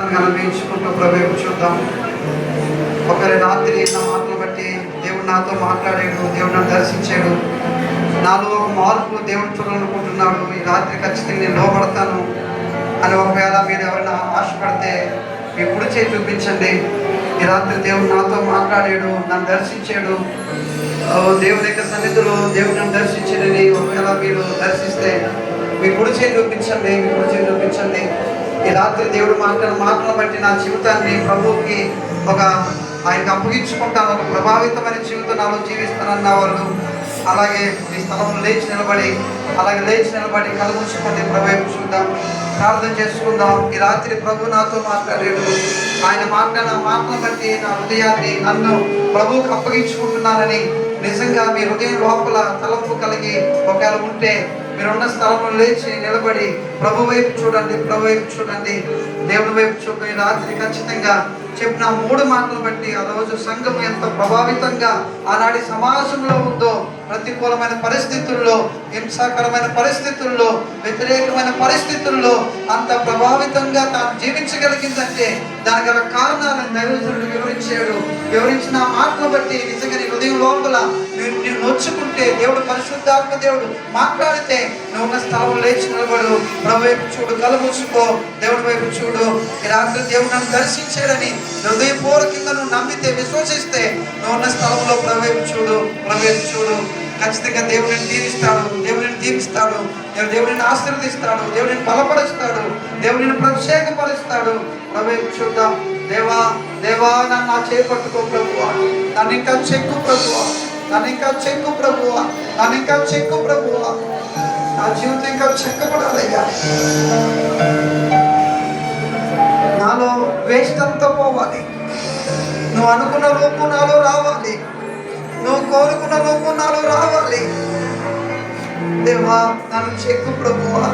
అనిపించుకుంటూ ప్రభు చూద్దాం. ఒకరి రాత్రి నా మాటలు బట్టి దేవుడు నాతో మాట్లాడాడు, దేవుడు నన్ను దర్శించాడు. నాలో ఒక మార్పు దేవుడు చూడాలనుకుంటున్నాడు. ఈ రాత్రి ఖచ్చితంగా నేను లోపడతాను అని ఒకవేళ మీరు ఎవరైనా ఆశపడితే మీ కుడి చేయి చూపించండి. ఈ రాత్రి దేవుడు నాతో మాట్లాడాడు, నన్ను దర్శించాడు. దేవుని యొక్క సన్నిధిలో దేవుడు నన్ను దర్శించాడని ఒకవేళ మీరు దర్శిస్తే మీ కుడి చేయి చూపించండి, మీ కుడి చేయి చూపించండి. ఈ రాత్రి దేవుడు మాటలను బట్టి నా జీవితాన్ని ప్రభువుకి ఆయనకు అప్పగించుకుంటాను. ఒక ప్రభావితమైన జీవితం నాలో జీవిస్తానన్న వాళ్ళు అలాగే ఈ స్థలంలో లేచి నిలబడి కలుగుచుకోండి. ప్రభు చూద్దాం, ప్రార్థన చేసుకుందాం. ఈ రాత్రి ప్రభు నాతో మాట్లాడాడు. ఆయన మాటలను బట్టి నా హృదయాన్ని నన్ను ప్రభువుకి అప్పగించుకుంటున్నానని నిజంగా మీ హృదయం లోపల తలంపు కలిగి ఒకవేళ ఉంటే మీరున్న స్థలంలో లేచి నిలబడి ప్రభు వైపు చూడండి, దేవుని వైపు చూడండి. రాత్రి ఖచ్చితంగా చెప్పిన 3 మాటలు బట్టి ఆ రోజు సంఘం ఎంత ప్రభావితంగా ఆనాటి సమాజంలో ఉందో, ప్రతికూలమైన పరిస్థితుల్లో, హింసాకరమైన పరిస్థితుల్లో, వ్యతిరేకమైన పరిస్థితుల్లో అంత ప్రభావితంగా తాను జీవించగలిగిందంటే దానికి గల కారణాలను దైవజనుడు వివరించిన మాటలు బట్టి నిజంగా నీ హృదయం లోపల నేను నొచ్చుకుంటే దేవుడు పరిశుద్ధాత్మ దేవుడు మాట్లాడితే నువ్వు ఉన్న స్థలంలో లేచి నిలబడు. ప్రభు వైపు చూడు, కళ్ళు మూసుకో, దేవుడి వైపు చూడు. ఈ రాత్రి దేవుడు నన్ను దర్శించాడని హృదయపూర్వకంగా నువ్వు నమ్మితే, విశ్వసిస్తే నువ్వు ఉన్న స్థలంలో ప్రభు వైపు చూడు. ఖచ్చితంగా దేవుడిని దీవిస్తాడు, దేవుడిని ఆశీర్వదిస్తాడు, దేవుడిని బలపరుస్తాడు, దేవుడిని ప్రత్యేకపరుస్తాడు. ప్రభు వైపు చూద్దాం. దేవా నన్ను నా చేపట్టుకో ప్రభువా, నన్ను ఇంకా చెక్కు ప్రభువా, నా జీవితం ఇంకా చెక్కపడాలయ్యా. నాలో వేస్ట్ అంతా పోవాలి. నువ్వు అనుకున్న రూపం నాలో రావాలి, నువ్వు కోరుకున్న రూపం నాలో రావాలి. దేవా నన్ను చెక్కు ప్రభువా,